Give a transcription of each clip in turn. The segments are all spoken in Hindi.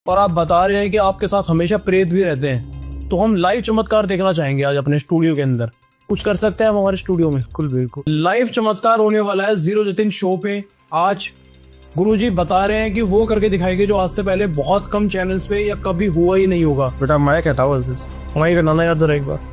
और आप बता रहे हैं कि आपके साथ हमेशा प्रेत भी रहते हैं, तो हम लाइव चमत्कार देखना चाहेंगे आज अपने स्टूडियो के अंदर। कुछ कर सकते हैं हम हमारे स्टूडियो में? बिल्कुल बिल्कुल लाइव चमत्कार होने वाला है जीरो जतिन शो पे। आज गुरुजी बता रहे हैं कि वो करके दिखाएंगे जो आज से पहले बहुत कम चैनल्स पे या कभी हुआ ही नहीं होगा। बेटा मैं कहता हूँ हमारी करना यार जरा एक बार।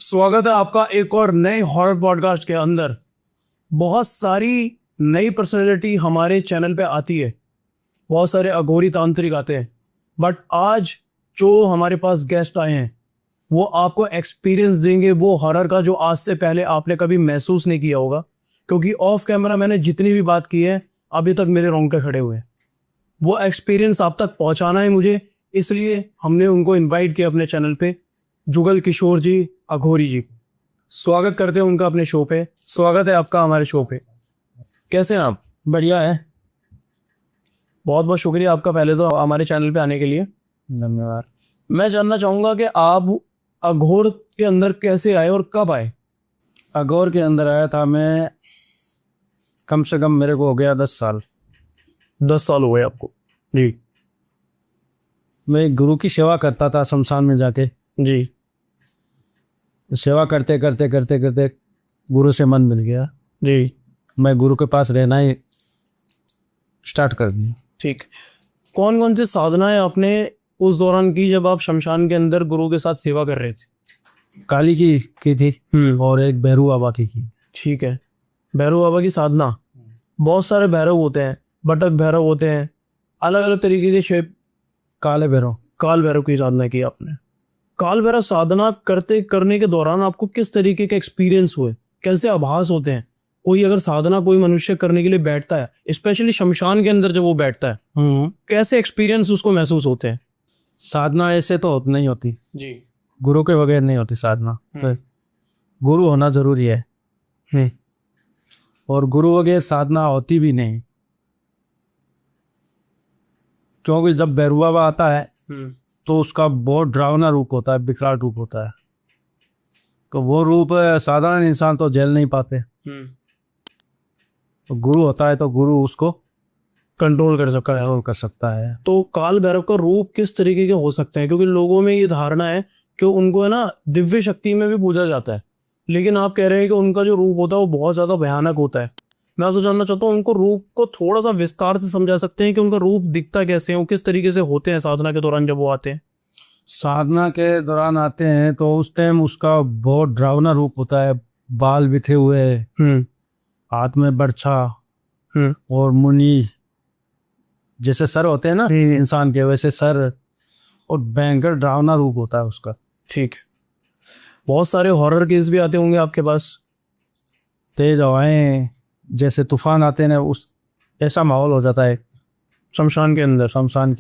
स्वागत है आपका एक और नए हॉरर पॉडकास्ट के अंदर। बहुत सारी नई पर्सनैलिटी हमारे चैनल पे आती है, बहुत सारे अघोरी तांत्रिक आते हैं, बट आज जो हमारे पास गेस्ट आए हैं वो आपको एक्सपीरियंस देंगे वो हॉरर का जो आज से पहले आपने कभी महसूस नहीं किया होगा। क्योंकि ऑफ कैमरा मैंने जितनी भी बात की है अभी तक मेरे रोंगटे खड़े हुए हैं। वो एक्सपीरियंस आप तक पहुंचाना है मुझे, इसलिए हमने उनको इन्वाइट किया अपने चैनल पे। जुगल किशोर जी अघोरी जी, स्वागत करते हैं उनका अपने शो पे। स्वागत है आपका हमारे शो पे। कैसे हैं आप? बढ़िया है। बहुत बहुत शुक्रिया आपका पहले तो हमारे चैनल पे आने के लिए। धन्यवाद। मैं जानना चाहूँगा कि आप अघोर के अंदर कैसे आए और कब आए? अघोर के अंदर आया था मैं, कम से कम मेरे को हो गया 10 साल। 10 साल हो गए आपको? जी। मैं एक गुरु की सेवा करता था शमशान में जाके। जी। सेवा करते करते करते करते गुरु से मन मिल गया। जी। मैं गुरु के पास रहना ही स्टार्ट कर दिया। ठीक। कौन कौन सी साधनाएं आपने उस दौरान की जब आप शमशान के अंदर गुरु के साथ सेवा कर रहे थे? काली की थी और एक भैरू बाबा की। ठीक है। भैरव बाबा की साधना, बहुत सारे भैरव होते हैं, बटक भैरव होते हैं, अलग अलग तरीके के शेप। काले भैरव, काल भैरव की साधना की आपने। काल भैरव साधना करने के दौरान आपको किस तरीके के एक्सपीरियंस हुए, कैसे आभास होते हैं? कोई अगर साधना कोई मनुष्य करने के लिए बैठता है, स्पेशली शमशान के अंदर जब वो बैठता है, कैसे एक्सपीरियंस उसको महसूस होते हैं? साधना ऐसे तो नहीं होती जी, गुरु के बगैर नहीं होती साधना। गुरु होना जरूरी है और गुरु बगैर साधना होती भी नहीं। क्योंकि जब भैरू बाबा आता है तो उसका बहुत डरावना रूप होता है, विकराल रूप होता है। तो वो रूप साधारण इंसान तो झेल नहीं पाते। तो गुरु होता है तो गुरु उसको कंट्रोल कर सकता है। तो काल भैरव का रूप किस तरीके के हो सकते हैं? क्योंकि लोगों में ये धारणा है कि उनको है ना दिव्य शक्ति में भी पूजा जाता है, लेकिन आप कह रहे हैं कि उनका जो रूप होता है वो बहुत ज्यादा भयानक होता है। मैं आपसे जानना चाहता हूँ उनको रूप को थोड़ा सा विस्तार से समझा सकते हैं कि उनका रूप दिखता कैसे है, वो किस तरीके से होते हैं साधना के दौरान जब वो आते हैं? साधना के दौरान आते हैं तो उस टाइम उसका बहुत डरावना रूप होता है। बाल बिखरे हुए, हाथ में बर्छा और मुनि जैसे सर होते हैं ना इंसान के, वैसे सर, और भयंकर डरावना रूप होता है उसका। ठीक। बहुत सारे हॉरर केस भी आते होंगे आपके पास? तेज हवाएं जैसे तूफान आते हैं, उस ऐसा माहौल हो जाता है शमशान के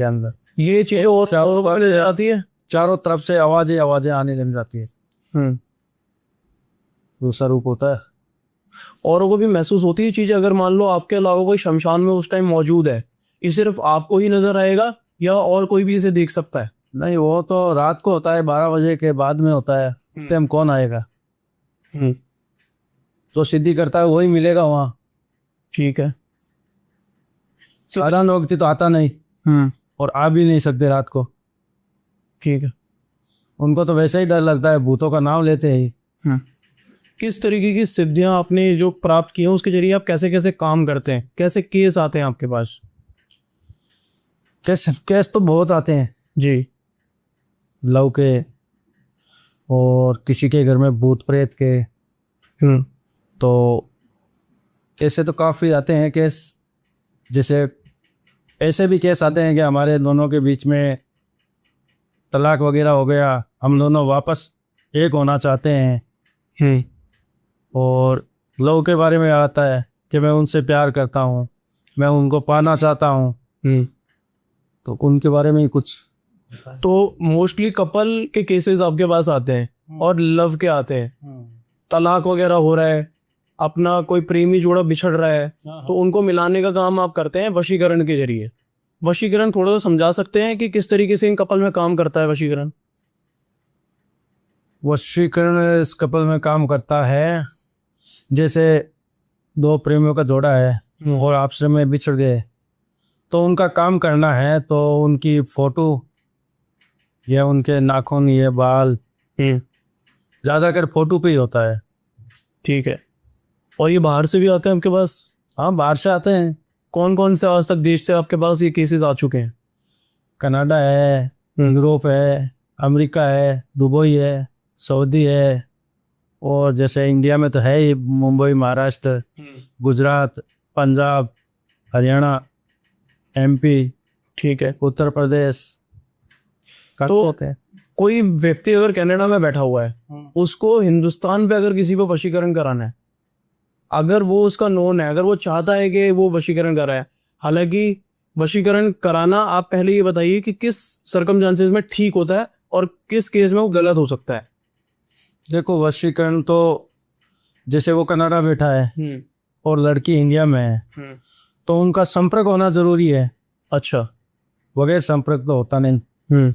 अंदर। ये चीजें और आती है, चारों तरफ से आवाजें आने लग जाती है। दूसरा रूप होता है। औरों को भी महसूस होती है चीजें? अगर मान लो आपके अलावा कोई शमशान में उस टाइम मौजूद है, ये सिर्फ आपको ही नजर आएगा या और कोई भी इसे देख सकता है? नहीं, वो तो रात को होता है, 12 बजे के बाद में होता है। उस टाइम कौन आएगा? जो सिद्धि करता है वही मिलेगा वहाँ। ठीक है। साधारण व्यक्ति तो आता नहीं और आ भी नहीं सकते रात को। ठीक है। उनको तो वैसे ही डर लगता है, भूतों का नाम लेते ही। किस तरीके की सिद्धियां आपने जो प्राप्त की हैं उसके जरिए आप कैसे कैसे काम करते हैं, कैसे केस आते हैं आपके पास? केस तो बहुत आते हैं जी। लव के और किसी के घर में भूत प्रेत के। तो ऐसे तो काफ़ी आते हैं केस। जैसे ऐसे भी केस आते हैं कि हमारे दोनों के बीच में तलाक वगैरह हो गया, हम दोनों वापस एक होना चाहते हैं। और लव के बारे में आता है कि मैं उनसे प्यार करता हूँ, मैं उनको पाना चाहता हूँ। तो उनके बारे में ही कुछ। तो मोस्टली कपल के केसेस आपके पास आते हैं और लव के आते हैं। तलाक वगैरह हो रहा है, अपना कोई प्रेमी जोड़ा बिछड़ रहा है, तो उनको मिलाने का काम आप करते हैं वशीकरण के जरिए। वशीकरण थोड़ा सा समझा सकते हैं कि किस तरीके से इन कपल में काम करता है वशीकरण? वशीकरण इस कपल में काम करता है, जैसे दो प्रेमियों का जोड़ा है और आपस में बिछड़ गए, तो उनका काम करना है तो उनकी फोटो या उनके नाखून या बाल, ज़्यादातर फोटो पे ही होता है। ठीक है। और ये बाहर से भी आते हैं आपके पास? हाँ, बाहर से आते हैं। कौन कौन से आज तक देश से आपके पास ये केसेस आ चुके हैं? कनाडा है, यूरोप है, अमेरिका है, दुबई है, सऊदी है, और जैसे इंडिया में तो है ही मुंबई, महाराष्ट्र, गुजरात, पंजाब, हरियाणा, एमपी, ठीक है। उत्तर प्रदेश तो होते हैं। कोई व्यक्ति अगर कनाडा में बैठा हुआ है, उसको हिंदुस्तान पे अगर किसी पे वशीकरण कराना है, अगर वो उसका नोन है, अगर वो चाहता है कि वो वशीकरण कराए, हालांकि वशीकरण कराना आप पहले ये बताइए कि किस सर्कमस्टेंसेस में ठीक होता है और किस केस में वो गलत हो सकता है? देखो, वशीकरण तो जैसे वो कनाडा बैठा है और लड़की इंडिया में है, तो उनका संपर्क होना जरूरी है। अच्छा। बगैर संपर्क तो होता नहीं।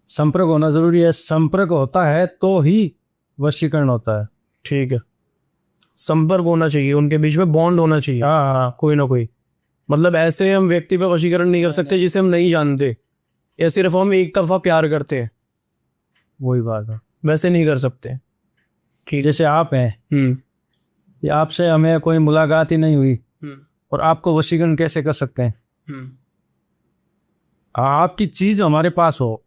संपर्क होना जरूरी है, संपर्क होता है तो ही वशीकरण होता है। ठीक है, संपर्क होना चाहिए, उनके बीच में बॉन्ड होना चाहिए। हाँ, कोई ना कोई, मतलब ऐसे हम व्यक्ति पे वशीकरण नहीं कर सकते जिसे हम नहीं जानते, या सिर्फ हम एक तरफा प्यार करते हैं, वही बात है। वैसे नहीं कर सकते। ठीक। जैसे आप हैं, या आपसे हमें कोई मुलाकात ही नहीं हुई और आपको वशीकरण कैसे कर सकते हैं? आपकी चीज हमारे पास हो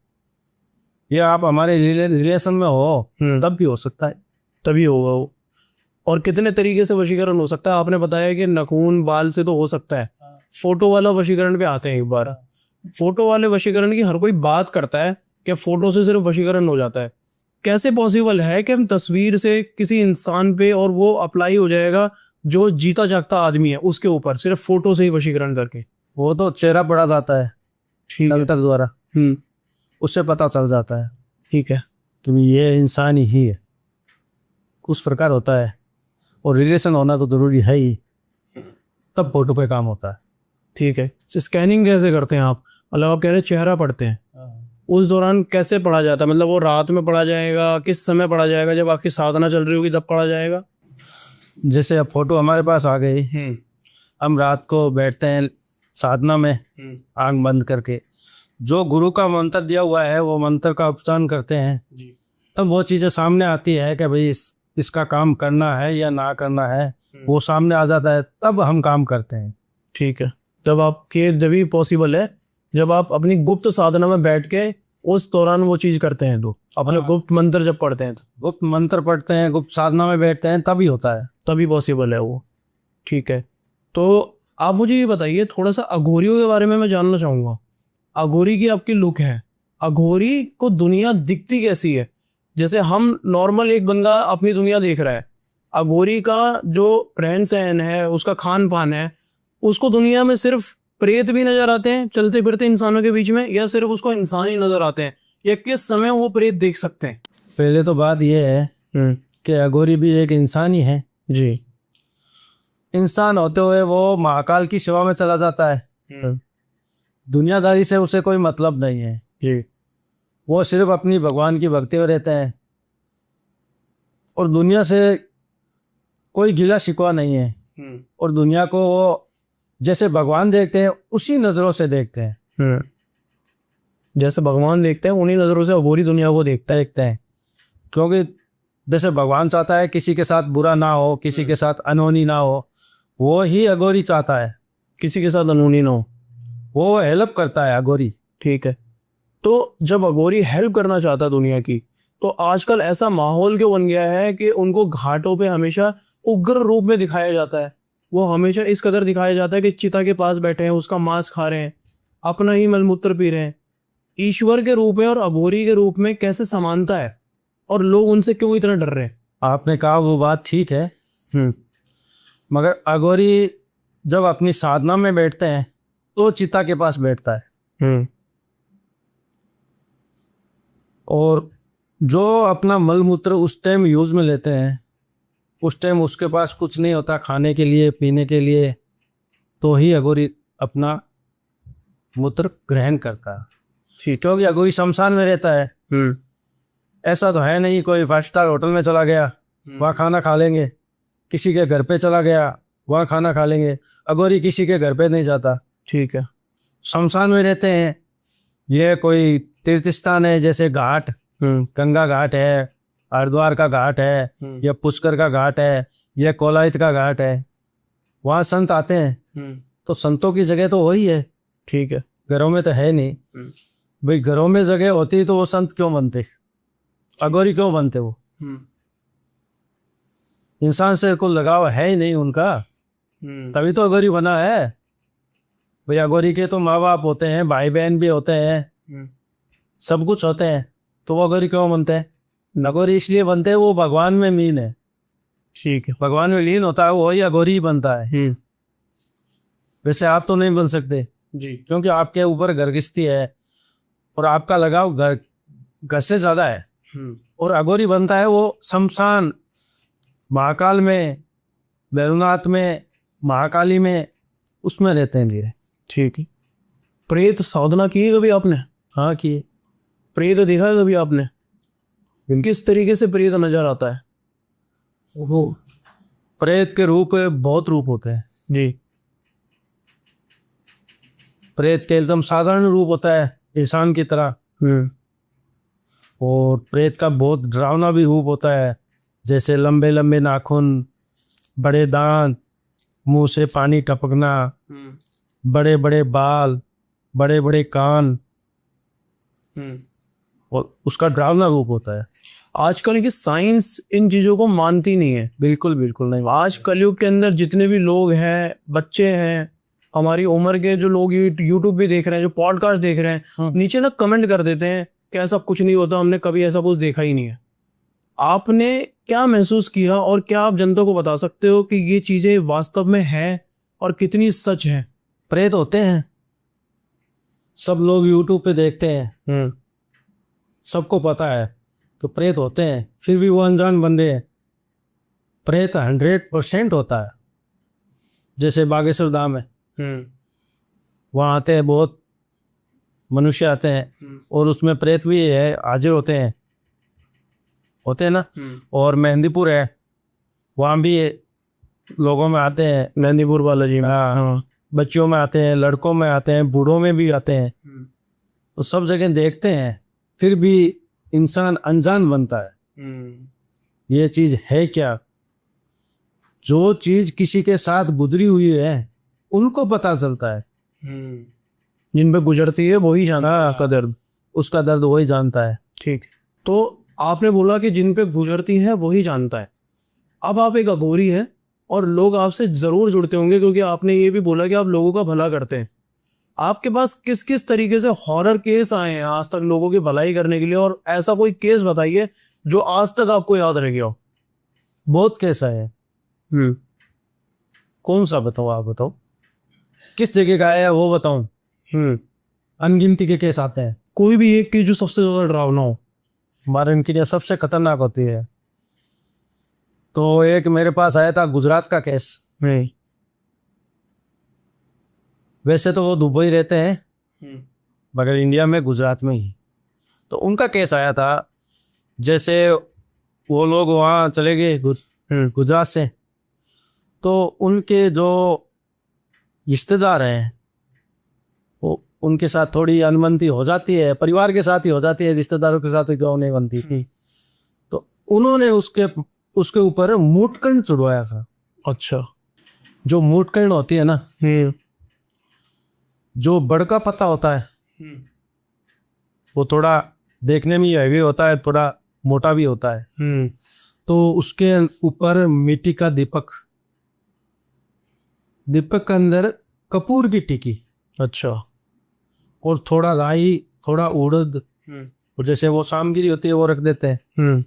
या आप हमारे रिलेशन में हो, तब भी हो सकता है। तभी होगा वो। और कितने तरीके से वशीकरण हो सकता है? आपने बताया कि नाखून, बाल से तो हो सकता है। फोटो वाला वशीकरण पे आते हैं एक बार। फोटो वाले वशीकरण की हर कोई बात करता है कि फोटो से सिर्फ वशीकरण हो जाता है। कैसे पॉसिबल है कि हम तस्वीर से किसी इंसान पे और वो अप्लाई हो जाएगा जो जीता जागता आदमी है उसके ऊपर, सिर्फ फोटो से ही वशीकरण करके? वो तो चेहरा पड़ा जाता है डॉक्टर द्वारा, उससे पता चल जाता है। ठीक है, कि ये इंसान ही है, उस प्रकार होता है। और रिलेशन होना तो जरूरी है ही, तब फोटो पे काम होता है। ठीक है। स्कैनिंग कैसे करते हैं आप? मतलब आप कह रहे हैं चेहरा पढ़ते हैं, उस दौरान कैसे पढ़ा जाता है? मतलब वो रात में पढ़ा जाएगा, किस समय पढ़ा जाएगा? जब आपकी साधना चल रही होगी तब पढ़ा जाएगा? जैसे अब फोटो हमारे पास आ गई, हम रात को बैठते हैं साधना में, आंख बंद करके जो गुरु का मंत्र दिया हुआ है वो मंत्र का उच्चारण करते हैं जी। तब वो चीज़ें सामने आती है कि भाई इसका काम करना है या ना करना है, वो सामने आ जाता है, तब हम काम करते हैं। ठीक है। तब आपके जब भी पॉसिबल है जब आप अपनी गुप्त साधना में बैठ के उस दौरान वो चीज़ करते हैं, तो अपने गुप्त मंत्र जब पढ़ते हैं, तो गुप्त मंत्र पढ़ते हैं, गुप्त साधना में बैठते हैं, तभी होता है, तभी पॉसिबल है वो। ठीक है। तो आप मुझे ये बताइए, थोड़ा सा अघोरियों के बारे में मैं जानना चाहूँगा। अघोरी की आपकी लुक है, अघोरी को दुनिया दिखती कैसी है? जैसे हम नॉर्मल एक बंदा अपनी दुनिया देख रहा है, अघोरी का जो रहन सहन है, उसका खान पान है, उसको दुनिया में सिर्फ प्रेत भी नजर आते हैं चलते फिरते इंसानों के बीच में, या सिर्फ उसको इंसान ही नजर आते हैं, या किस समय वो प्रेत देख सकते हैं? पहले तो बात यह है कि अघोरी भी एक इंसान ही है जी। इंसान होते हुए वो महाकाल की सेवा में चला जाता है। दुनियादारी से उसे कोई मतलब नहीं है जी। वो सिर्फ अपनी भगवान की भक्ति में रहते हैं और दुनिया से कोई गिला शिकवा नहीं है। और दुनिया को वो जैसे भगवान देखते हैं उसी नज़रों से देखते हैं। जैसे भगवान देखते हैं उन्हीं नज़रों से अघोरी दुनिया को देखते हैं। क्योंकि जैसे भगवान चाहता है किसी के साथ बुरा ना हो, किसी के साथ अनहोनी ना हो, वो ही अघोरी चाहता है किसी के साथ अनहोनी ना हो, वो हेल्प करता है अघोरी। ठीक है। तो जब अघोरी हेल्प करना चाहता है दुनिया की, तो आजकल ऐसा माहौल क्यों बन गया है कि उनको घाटों पे हमेशा उग्र रूप में दिखाया जाता है? वो हमेशा इस कदर दिखाया जाता है कि चिता के पास बैठे हैं, उसका मांस खा रहे हैं, अपना ही मलमूत्र पी रहे हैं। ईश्वर के रूप में और अघोरी के रूप में कैसे समानता है, और लोग उनसे क्यों इतना डर रहे हैं? आपने कहा वो बात ठीक है, मगर अघोरी जब अपनी साधना में बैठते हैं तो चिता के पास बैठता है। और जो अपना मलमूत्र उस टाइम यूज में लेते हैं, उस टाइम उसके पास कुछ नहीं होता खाने के लिए, पीने के लिए, तो ही अघोरी अपना मूत्र ग्रहण करता है, ठीक। क्योंकि अघोरी शमशान में रहता है। ऐसा तो है नहीं कोई 5 स्टार होटल में चला गया वहाँ खाना खा लेंगे, किसी के घर पे चला गया वहाँ खाना खा लेंगे। अघोरी किसी के घर पे नहीं जाता, ठीक है। शमशान में रहते हैं। ये कोई तीर्थ स्थान है, जैसे घाट, गंगा घाट है, हरिद्वार का घाट है, या पुष्कर का घाट है, या कोलायत का घाट है, वहाँ संत आते हैं। तो संतों की जगह तो वही है, ठीक है। घरों में तो है नहीं। भाई घरों में जगह होती तो वो संत क्यों बनते, अघोरी क्यों बनते? वो इंसान से कोई लगाव है ही नहीं उनका, तभी तो अघोरी बना है। भाई अघोरी के तो माँ बाप होते हैं, भाई बहन भी होते हैं, सब कुछ होते हैं, तो वो अघोरी क्यों बनते हैं? अघोरी इसलिए बनते हैं वो भगवान में लीन है। ठीक है। भगवान में लीन होता है वही अघोरी ही बनता है। वैसे आप तो नहीं बन सकते जी, क्योंकि आपके ऊपर घर गृहस्थी है और आपका लगाव घर से ज्यादा है। और अघोरी बनता है वो शमशान, महाकाल में, भैरवनाथ में, महाकाली में, उसमें रहते हैं धीरे। ठीक है। प्रेत साधना की है कभी आपने? हाँ किए। प्रेत देखा है कभी आपने? किस तरीके से प्रेत नजर आता है? वो प्रेत के रूप बहुत रूप होते हैं जी। प्रेत के एकदम साधारण रूप होता है इंसान की तरह, और प्रेत का बहुत डरावना भी रूप होता है, जैसे लंबे लंबे नाखून, बड़े दांत, मुंह से पानी टपकना, बड़े बड़े बाल, बड़े बड़े कान, और उसका डरावना रूप होता है। आजकल की साइंस इन चीजों को मानती नहीं है। बिल्कुल बिल्कुल नहीं। आज कलयुग के अंदर जितने भी लोग हैं, बच्चे हैं, हमारी उम्र के जो लोग यूट्यूब भी देख रहे हैं, जो पॉडकास्ट देख रहे हैं, नीचे ना कमेंट कर देते हैं कि ऐसा कुछ नहीं होता, हमने कभी ऐसा कुछ देखा ही नहीं है। आपने क्या महसूस किया और क्या आप जनता को बता सकते हो कि ये चीजें वास्तव में हैं और कितनी सच है? प्रेत होते हैं, सब लोग यूट्यूब पे देखते हैं, सबको पता है कि प्रेत होते हैं, फिर भी वो अनजान बंदे हैं। प्रेत 100% होता है। जैसे बागेश्वर धाम है, वहाँ आते हैं बहुत मनुष्य आते हैं, और उसमें प्रेत भी है, हाजिर होते हैं ना। और मेहंदीपुर है, वहाँ भी लोगों में आते हैं, मेहंदीपुर बालाजी में। हाँ, बच्चों में आते हैं, लड़कों में आते हैं, बूढ़ों में भी आते हैं। तो सब जगह देखते हैं, फिर भी इंसान अनजान बनता है। ये चीज है क्या? जो चीज किसी के साथ गुजरी हुई है उनको पता चलता है। जिन पे गुजरती है वही जानता है उसका दर्द। उसका दर्द वही जानता है। ठीक। तो आपने बोला कि जिन पे गुजरती है वही जानता है। अब आप एक अघोरी हैं और लोग आपसे जरूर जुड़ते होंगे, क्योंकि आपने ये भी बोला कि आप लोगों का भला करते हैं। आपके पास किस किस तरीके से हॉरर केस आए हैं आज तक लोगों की भलाई करने के लिए, और ऐसा कोई केस बताइए जो आज तक आपको याद रह गया हो। बहुत केस आए हैं। कौन सा बताऊं? आप बताओ, किस जगह का है वो बताऊं? अनगिनती के केस आते हैं। कोई भी एक की जो सबसे ज्यादा डरावना हो। हमारे इनके लिए सबसे खतरनाक होती है। तो एक मेरे पास आया था गुजरात का केस। वैसे तो वो दुबई रहते हैं, मगर इंडिया में गुजरात में ही। तो उनका केस आया था, जैसे वो लोग वहाँ चले गए गुजरात से, तो उनके जो रिश्तेदार हैं वो उनके साथ थोड़ी अनबनती हो जाती है, परिवार के साथ ही हो जाती है, रिश्तेदारों के साथ क्यों नहीं बनती। तो उन्होंने उसके ऊपर मूटकंड चढ़वाया था। अच्छा। जो मूटकंड होती है ना, जो बड़का पत्ता होता है, वो थोड़ा देखने में हैवी होता है, थोड़ा मोटा भी होता है। तो उसके ऊपर मिट्टी का दीपक के अंदर कपूर की टिक्की, अच्छा, और थोड़ा राई, थोड़ा उड़द, और जैसे वो सामग्री होती है वो रख देते हैं,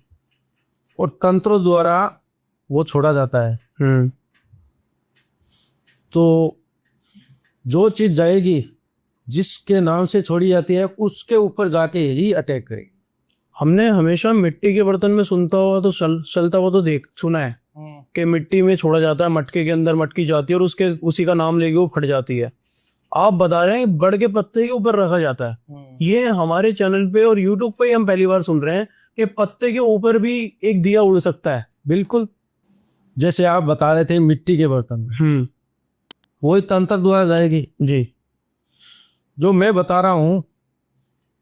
और तंत्रों द्वारा वो छोड़ा जाता है। तो जो चीज जाएगी, जिसके नाम से छोड़ी जाती है, उसके ऊपर जाके ही अटैक करेगी। हमने हमेशा मिट्टी के बर्तन में सुनता हुआ तो चलता हुआ तो सुना है कि मिट्टी में छोड़ा जाता है, मटके के अंदर मटकी जाती है और उसी का नाम लेके वो फट जाती है। आप बता रहे हैं बड़ के पत्ते के ऊपर रखा जाता है। ये हमारे चैनल पे और यूट्यूब पे हम पहली बार सुन रहे हैं कि पत्ते के ऊपर भी एक दिया उड़ सकता है। बिल्कुल, जैसे आप बता रहे थे मिट्टी के बर्तन में वही तंत्र दुआ जाएगी जी। जो मैं बता रहा हूँ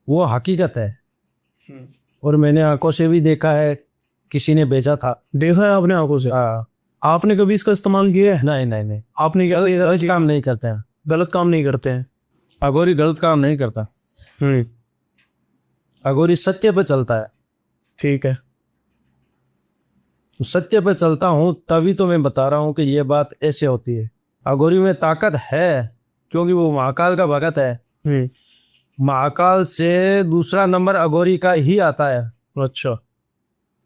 वो हकीकत है, और मैंने आंखों से भी देखा है, किसी ने बेचा था। देखा है आपने आंखों से? हाँ। आपने कभी इसका इस्तेमाल किया है? नहीं नहीं नहीं, आपने क्या गलत काम नहीं करते हैं। गलत काम नहीं करते हैं? अघोरी गलत काम नहीं करता, अघोरी सत्य पे चलता है। ठीक है। सत्य पे चलता हूँ तभी तो मैं बता रहा हूँ कि ये बात ऐसे होती है। अघोरी में ताकत है क्योंकि वो महाकाल का भगत है। महाकाल से दूसरा नंबर अघोरी का ही आता है। अच्छा।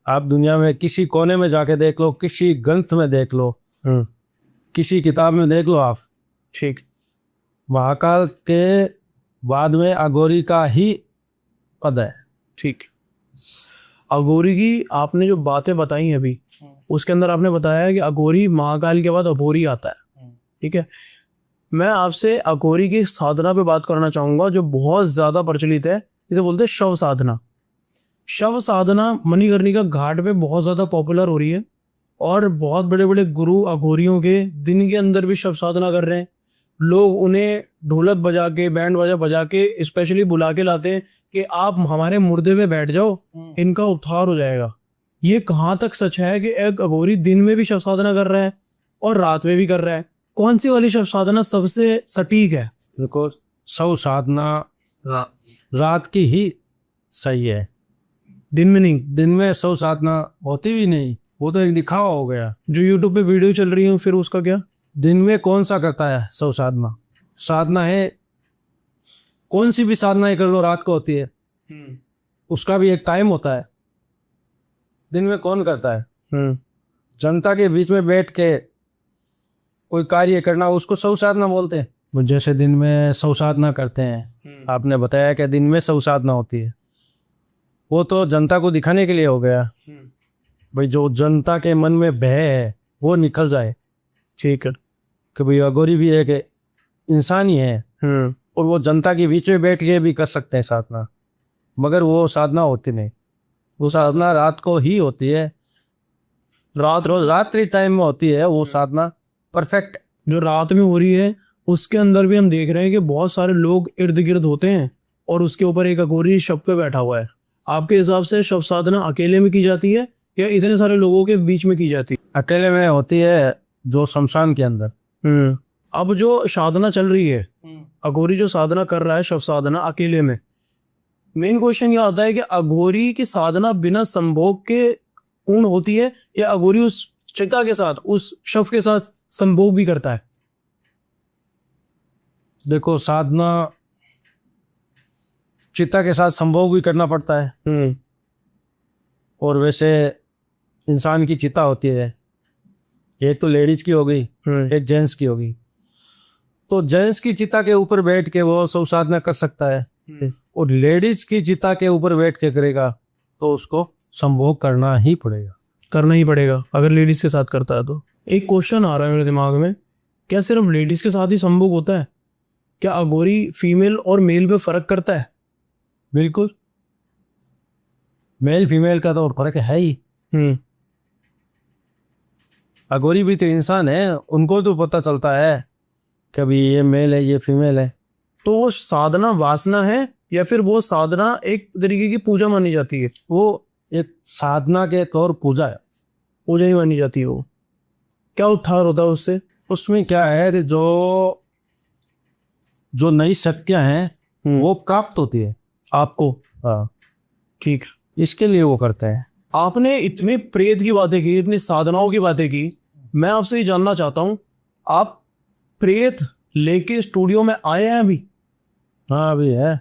आप दुनिया में किसी कोने में जाके देख लो, किसी ग्रंथ में देख लो, किसी किताब में देख लो आप, ठीक। महाकाल के बाद में अघोरी का ही पद है। ठीक। अघोरी की आपने जो बातें बताई हैं अभी, उसके अंदर आपने बताया कि अघोरी महाकाल के बाद अघोरी आता है। ठीक है, मैं आपसे अघोरी की साधना पे बात करना चाहूंगा जो बहुत ज्यादा प्रचलित है। इसे बोलते हैं शव साधना। शव साधना मणिकर्णिका घाट पे बहुत ज्यादा पॉपुलर हो रही है, और बहुत बड़े बड़े गुरु अघोरियों के दिन के अंदर भी शव साधना कर रहे हैं। लोग उन्हें ढोलक बजा के, बैंड बाजा बजा के स्पेशली बुला के लाते हैं कि आप हमारे मुर्दे पे बैठ जाओ, इनका उद्धार हो जाएगा। ये कहाँ तक सच है कि एक अघोरी दिन में भी शव साधना कर रहा है और रात में भी कर रहा है? कौन सी वाली शव साधना सबसे सटीक है? देखो, शव साधना रात की ही सही है, दिन में नहीं। दिन में शव साधना होती भी नहीं, वो तो एक दिखावा हो गया। जो यूट्यूब पे वीडियो चल रही है फिर उसका क्या? दिन में कौन सा करता है शव साधना? साधना है, कौन सी भी साधना कर लो रात को होती है, उसका भी एक टाइम होता है। दिन में कौन करता है? जनता के बीच में बैठ के कोई कार्य करना, उसको शव साधना बोलते हैं। जैसे दिन में शव साधना करते हैं, आपने बताया कि दिन में शव साधना होती है, वो तो जनता को दिखाने के लिए हो गया भाई, जो जनता के मन में भय है वो निकल जाए। ठीक है, कि भाई अघोरी भी एक इंसान ही है, और वो जनता के बीच में बैठ के भी कर सकते हैं साधना, मगर वो साधना होती नहीं। वो साधना रात को ही होती है, रात्रि टाइम में होती है वो साधना परफेक्ट। जो रात में हो रही है उसके अंदर भी हम देख रहे हैं कि बहुत सारे लोग इर्द गिर्द होते हैं और उसके ऊपर एक अघोरी शव पे बैठा हुआ है। आपके हिसाब से शव साधना अकेले में की जाती है या इतने सारे लोगों के बीच में की जाती है? अकेले में होती है, जो शमशान के अंदर। अब जो साधना चल रही है, अघोरी जो साधना कर रहा है शव साधना अकेले में, मेन क्वेश्चन ये आता है कि अघोरी की साधना बिना संभोग के पूर्ण होती है या अघोरी उस चिता के साथ, उस शव के साथ संभोग भी करता है? देखो, साधना चिता के साथ संभोग भी करना पड़ता है, और वैसे इंसान की चिता होती है, एक तो लेडीज की हो गई, एक जेंट्स की होगी। तो जेंट्स की चिता के ऊपर बैठ के वो शव साधना कर सकता है, और लेडीज की चिता के ऊपर बैठ के करेगा तो उसको संभोग करना ही पड़ेगा। करना ही पड़ेगा अगर लेडीज के साथ करता है तो। एक क्वेश्चन आ रहा है मेरे दिमाग में, क्या सिर्फ लेडीज के साथ ही संभोग होता है? क्या अघोरी फीमेल और मेल में फर्क करता है? बिल्कुल, मेल फीमेल का तो फर्क है ही। अघोरी भी तो इंसान है, उनको तो पता चलता है कभी ये मेल है ये फीमेल है। तो वो साधना वासना है या फिर वो साधना एक तरीके की पूजा मानी जाती है? वो एक साधना के तौर पूजा है, पूजा ही मानी जाती है। वो क्या उद्धार होता है उससे? उसमें क्या है कि जो नई शक्तियां हैं वो प्राप्त होती है आपको। हाँ, ठीक है, इसके लिए वो करते हैं। आपने इतने प्रेत की बातें की, इतनी साधनाओं की बातें की, मैं आपसे ये जानना चाहता हूँ, आप प्रेत लेके स्टूडियो में आए हैं अभी? हाँ, अभी है।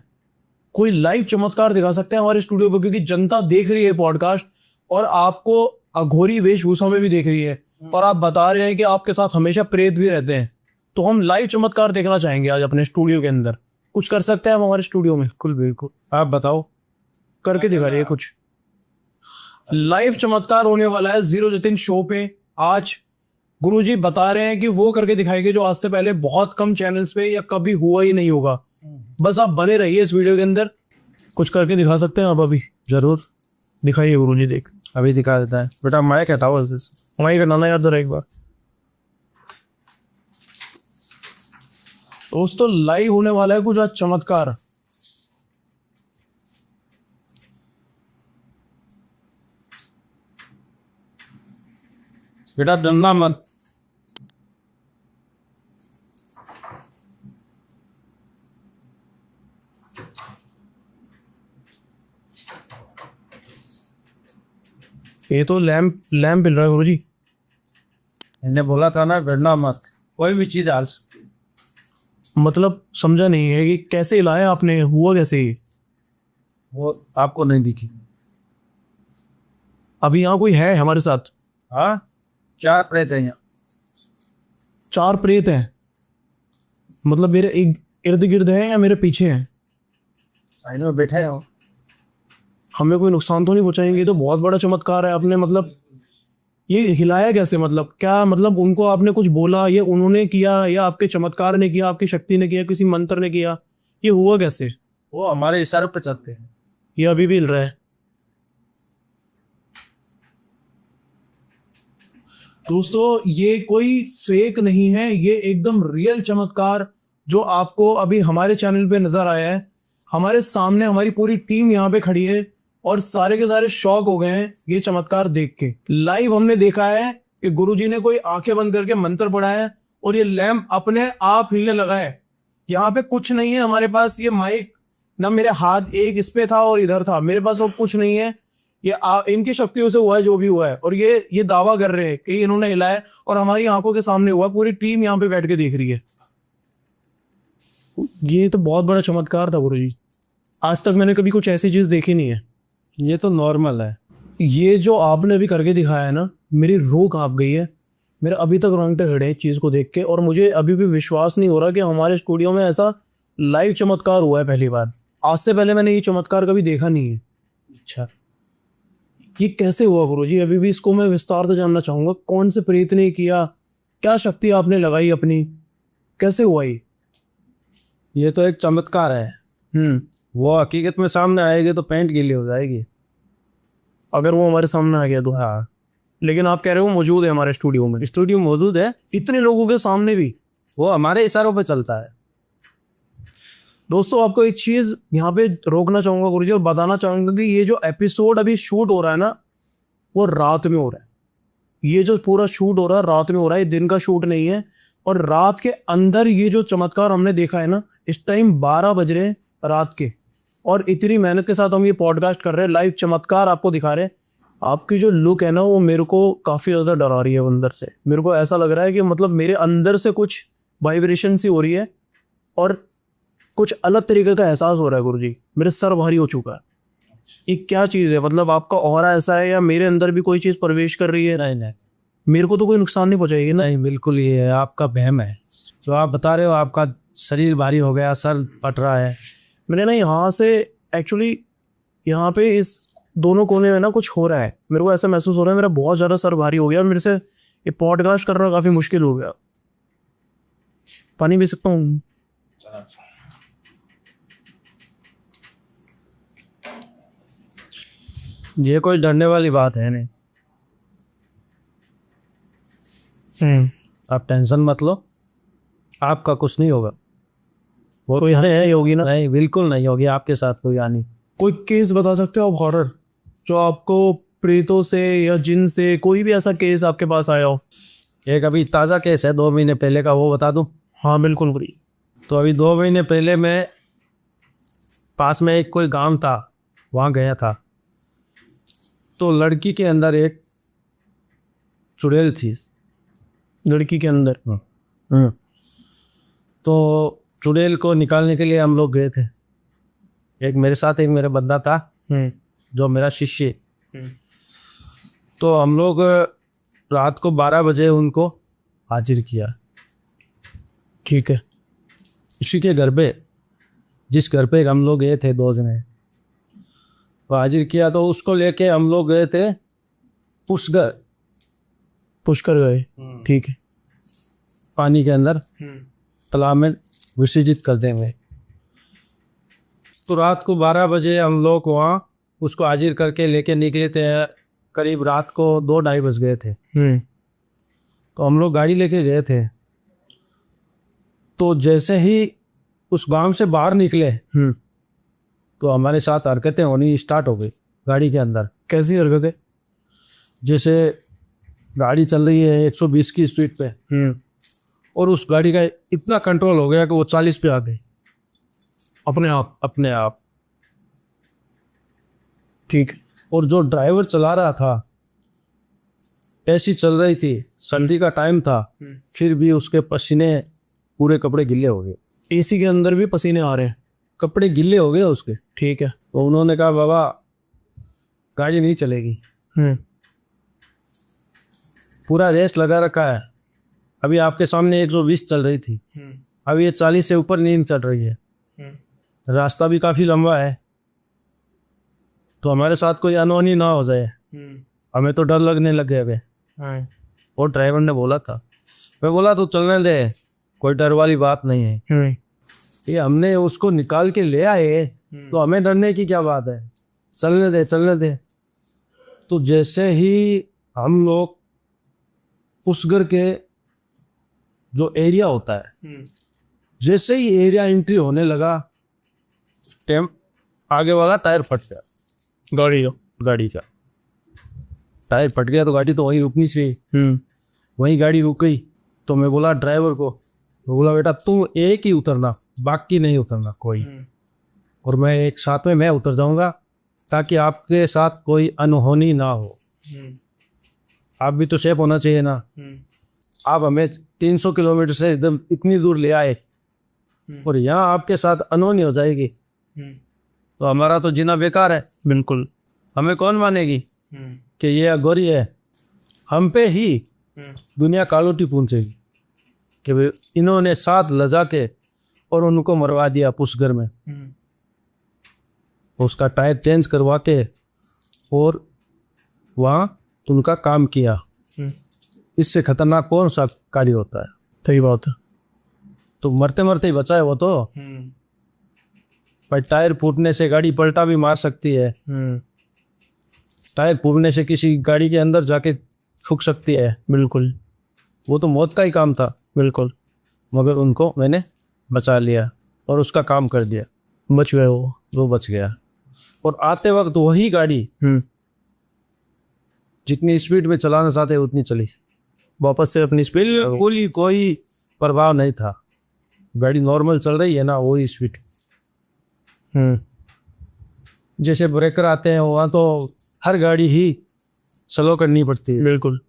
कोई लाइव चमत्कार दिखा सकते हैं हमारे स्टूडियो पे? क्योंकि जनता देख रही है पॉडकास्ट और आपको अघोरी वेशभूषा में भी देख रही है, और आप बता रहे हैं कि आपके साथ हमेशा प्रेत भी रहते हैं। तो हम लाइव चमत्कार देखना चाहेंगे आज अपने स्टूडियो के अंदर। कुछ कर सकते हैं हम हमारे स्टूडियो में? बिल्कुल बिल्कुल, आप बताओ, करके दिखाइए कुछ। लाइव चमत्कार होने वाला है जीरो जतिन शो पे आज गुरुजी बता रहे हैं कि वो करके दिखाएंगे जो आज से पहले बहुत कम चैनल्स पे या कभी हुआ ही नहीं होगा। बस आप बने रहिए इस वीडियो के अंदर। कुछ करके दिखा सकते हैं आप अभी? जरूर दिखाइए गुरुजी। देख अभी दिखा देता है बेटा। मैं कहता हूँ वहीं करना यार जरा एक बार। दोस्तों लाइव होने वाला है कुछ आज चमत्कार। बेटा डरना मत। ये तो लैम्प लैम्प मिल रहा है गुरुजी। मैंने बोला था ना डरना मत, कोई भी चीज आज। मतलब समझा नहीं है कि कैसे हिलाया आपने, हुआ कैसे ये? वो आपको नहीं दिखी। अभी यहाँ कोई है हमारे साथ? हाँ 4 प्रेत हैं यहाँ। 4 प्रेत हैं? मतलब मेरे इर्द गिर्द हैं या मेरे पीछे हैं? आईने में बैठे हैं वो। हमें कोई नुकसान तो नहीं पहुंचाएंगे? ये तो बहुत बड़ा चमत्कार है आपने। मतलब ये हिलाया कैसे? मतलब क्या, मतलब उनको आपने कुछ बोला, ये उन्होंने किया या आपके चमत्कार ने किया, आपकी शक्ति ने किया, किसी मंत्र ने किया? ये हुआ कैसे? वो हमारे इशारे पे चलते हैं। ये अभी भी हिल रहा है। दोस्तों ये कोई फेक नहीं है, ये एकदम रियल चमत्कार जो आपको अभी हमारे चैनल पे नजर आया है। हमारे सामने हमारी पूरी टीम यहाँ पे खड़ी है और सारे के सारे शॉक हो गए हैं ये चमत्कार देख के। लाइव हमने देखा है कि गुरुजी ने कोई आंखें बंद करके मंत्र पढ़ा है और ये लैंप अपने आप हिलने लगा है। यहाँ पे कुछ नहीं है हमारे पास। ये माइक ना मेरे हाथ एक इस पे था और इधर था, मेरे पास और कुछ नहीं है। ये इनकी शक्तियों से हुआ है जो भी हुआ है। और ये दावा कर रहे हैं कि इन्होंने हिलाया है और हमारी आंखों के सामने हुआ। पूरी टीम यहाँ पे बैठ के देख रही है। ये तो बहुत बड़ा चमत्कार था गुरुजी। आज तक मैंने कभी कुछ ऐसी चीज देखी नहीं है। ये तो नॉर्मल है। ये जो आपने अभी करके दिखाया है ना, मेरी रूह कांप गई है। मेरे अभी तक रोंगटे खड़े हैं इस चीज को देख के। और मुझे अभी भी विश्वास नहीं हो रहा कि हमारे स्टूडियो में ऐसा लाइव चमत्कार हुआ है पहली बार। आज से पहले मैंने ये चमत्कार कभी देखा नहीं है। अच्छा ये कैसे हुआ गुरुजी? अभी भी इसको मैं विस्तार से जानना चाहूंगा। कौन से प्रेत ने किया, क्या शक्ति आपने लगाई अपनी, कैसे हुआ ये तो एक चमत्कार है। वो हकीकत में सामने आएगी तो पैंट गीली हो जाएगी। अगर वो हमारे सामने आ गया तो? हाँ लेकिन आप कह रहे हो मौजूद है हमारे स्टूडियो में। स्टूडियो मौजूद है, इतने लोगों के सामने भी? वो हमारे इशारों पे चलता है। दोस्तों आपको एक चीज यहाँ पे रोकना चाहूंगा गुरुजी और बताना चाहूंगा कि ये जो एपिसोड अभी शूट हो रहा है ना, वो रात में हो रहा है। ये जो पूरा शूट हो रहा है रात में हो रहा है, ये दिन का शूट नहीं है। और रात के अंदर ये जो चमत्कार हमने देखा है ना, इस टाइम 12 बज रहे हैं रात के, और इतनी मेहनत के साथ हम ये पॉडकास्ट कर रहे हैं, लाइव चमत्कार आपको दिखा रहे हैं। आपकी जो लुक है ना, वो मेरे को काफ़ी ज़्यादा डरा रही है अंदर से। मेरे को ऐसा लग रहा है कि मतलब मेरे अंदर से कुछ वाइब्रेशन सी हो रही है और कुछ अलग तरीके का एहसास हो रहा है गुरुजी। मेरे सर भारी हो चुका है। ये क्या चीज़ है? मतलब आपका ऑरा ऐसा है या मेरे अंदर भी कोई चीज़ प्रवेश कर रही है? नहीं मेरे को तो कोई नुकसान नहीं पहुंचाएगी ना? नहीं, बिल्कुल ये है आपका वहम है जो आप बता रहे हो। आपका शरीर भारी हो गया, सर फट रहा है। मैंने ना यहाँ से एक्चुअली यहाँ पे इस दोनों कोने में ना कुछ हो रहा है। मेरे को ऐसा महसूस हो रहा है मेरा बहुत ज़्यादा सर भारी हो गया और मेरे से ये पॉडकास्ट करना काफ़ी मुश्किल हो गया। पानी पी सकता हूँ? ये कोई डरने वाली बात है नहीं। आप टेंशन मत लो, आपका कुछ नहीं होगा। वो कोई है होगी ना? नहीं, बिल्कुल नहीं होगी आपके साथ कोई हानि। कोई केस बता सकते हो आप हॉरर, जो आपको प्रेतों से या जिन से, कोई भी ऐसा केस आपके पास आया हो? एक अभी ताज़ा केस है 2 महीने पहले का, वो बता दूं? हाँ बिल्कुल बुरी। तो अभी 2 महीने पहले मैं पास में एक कोई गांव था, वहाँ गया था। तो लड़की के अंदर एक चुड़ैल थी। लड़की के अंदर? तो चुड़ैल को निकालने के लिए हम लोग गए थे। एक मेरे साथ एक मेरा बंदा था जो मेरा शिष्य। तो हम लोग रात को 12 बजे उनको हाजिर किया। ठीक है। उसी के घर पे, जिस घर पे हम लोग गए थे 2 जने, तो हाजिर किया। तो उसको लेके हम लोग गए थे पुष्कर। पुष्कर गए, ठीक है। पानी के अंदर तालाब में विसर्जित कर देंगे। तो रात को 12 बजे हम लोग वहाँ उसको हाजिर करके लेके निकले थे। करीब रात को 2-2:30 बज गए थे। तो हम लोग गाड़ी लेके गए थे। तो जैसे ही उस गांव से बाहर निकले तो हमारे साथ हरकतें होनी स्टार्ट हो गई गाड़ी के अंदर। कैसी हरकतें? जैसे गाड़ी चल रही है 120 की स्पीड पे और उस गाड़ी का इतना कंट्रोल हो गया कि वो 40 पे आ गई अपने आप। ठीक। और जो ड्राइवर चला रहा था, ऐसी चल रही थी, सर्दी का टाइम था, फिर भी उसके पसीने पूरे कपड़े गिले हो गए। एसी के अंदर भी पसीने आ रहे हैं, कपड़े गिले हो गए उसके। ठीक है। तो उन्होंने कहा बाबा गाड़ी नहीं चलेगी, पूरा रेस लगा रखा है। अभी आपके सामने 120 चल रही थी, अभी ये 40 से ऊपर नहीं चल रही है। रास्ता भी काफ़ी लंबा है, तो हमारे साथ कोई अनहोनी ना हो जाए, हमें तो डर लगने लग गया अबे। और ड्राइवर ने बोला था, मैं बोला तो चलने दे, कोई डर वाली बात नहीं है। ये हमने उसको निकाल के ले आए तो हमें डरने की क्या बात है, चलने दे। तो जैसे ही हम लोग उस घर के जो एरिया होता है, जैसे ही एरिया एंट्री होने लगा, आगे वाला टायर फट गया। गाड़ी का टायर फट गया तो गाड़ी तो वहीं रुकनी चाहिए, वहीं गाड़ी रुक गई। तो मैं बोला ड्राइवर को, मैं बोला बेटा तू एक ही उतरना, बाकी नहीं उतरना कोई, और मैं एक साथ में मैं उतर जाऊंगा ताकि आपके साथ कोई अनहोनी ना हो। आप भी तो सेफ होना चाहिए ना। आप हमें 300 किलोमीटर से एकदम इतनी दूर ले आए और यहाँ आपके साथ अनहोनी हो जाएगी तो हमारा तो जीना बेकार है। बिल्कुल। हमें कौन मानेगी कि ये अघोरी है, हम पे ही दुनिया कालोटी पूछेगी कि भाई इन्होंने साथ लजा के और उनको मरवा दिया पुष्कर में। उसका टायर चेंज करवा के और वहाँ उनका काम किया। इससे खतरनाक कौन सा कार्य होता है? सही बात है। तो मरते मरते ही बचा है वो तो। भाई टायर फूटने से गाड़ी पलटा भी मार सकती है, टायर फूटने से किसी गाड़ी के अंदर जाके फूक सकती है। बिल्कुल। वो तो मौत का ही काम था। बिल्कुल। मगर उनको मैंने बचा लिया और उसका काम कर दिया, बच गए वो बच गया। और आते वक्त वही गाड़ी जितनी स्पीड में चलाना चाहते उतनी चली, वापस से अपनी स्पीड। बिल्कुल कोई प्रभाव नहीं था, गाड़ी नॉर्मल चल रही है ना, वही स्पीड। जैसे ब्रेकर आते हैं वहाँ तो हर गाड़ी ही स्लो करनी पड़ती है। बिल्कुल।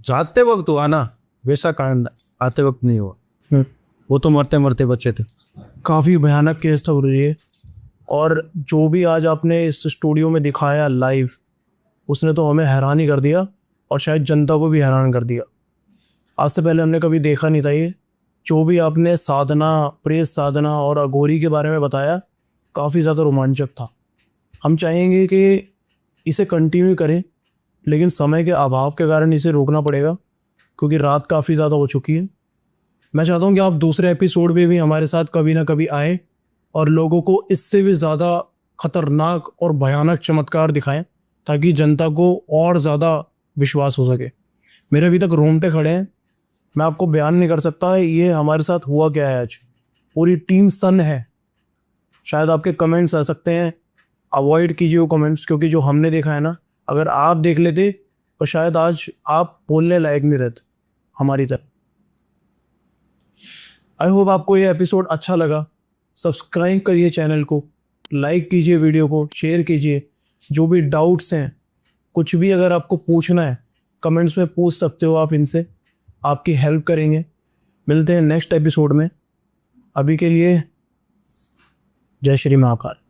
जाते वक्त हुआ ना, वैसा कांड आते वक्त नहीं हुआ। वो तो मरते मरते बचे थे। काफ़ी भयानक केस था ये। और जो भी आज आपने इस स्टूडियो में दिखाया लाइव, उसने तो हमें हैरान ही कर दिया और शायद जनता को भी हैरान कर दिया। आज से पहले हमने कभी देखा नहीं था ये। जो भी आपने साधना, प्रेत साधना और अघोरी के बारे में बताया, काफ़ी ज़्यादा रोमांचक था। हम चाहेंगे कि इसे कंटिन्यू करें, लेकिन समय के अभाव के कारण इसे रोकना पड़ेगा क्योंकि रात काफ़ी ज़्यादा हो चुकी है। मैं चाहता हूँ कि आप दूसरे एपिसोड में भी हमारे साथ कभी ना कभी आए और लोगों को इससे भी ज़्यादा खतरनाक और भयानक चमत्कार दिखाएं ताकि जनता को और ज़्यादा विश्वास हो सके। मेरे अभी तक रोंगटे खड़े हैं, मैं आपको बयान नहीं कर सकता है ये हमारे साथ हुआ क्या है। आज पूरी टीम सन है। शायद आपके कमेंट्स आ सकते हैं, अवॉइड कीजिए वो कमेंट्स, क्योंकि जो हमने देखा है ना, अगर आप देख लेते तो शायद आज आप बोलने लायक नहीं रहते हमारी तरह। आई होप आपको ये एपिसोड अच्छा लगा। सब्सक्राइब करिए चैनल को, लाइक कीजिए वीडियो को, शेयर कीजिए। जो भी डाउट्स हैं, कुछ भी अगर आपको पूछना है, कमेंट्स में पूछ सकते हो आप इनसे, आपकी हेल्प करेंगे। मिलते हैं नेक्स्ट एपिसोड में। अभी के लिए जय श्री महाकाल।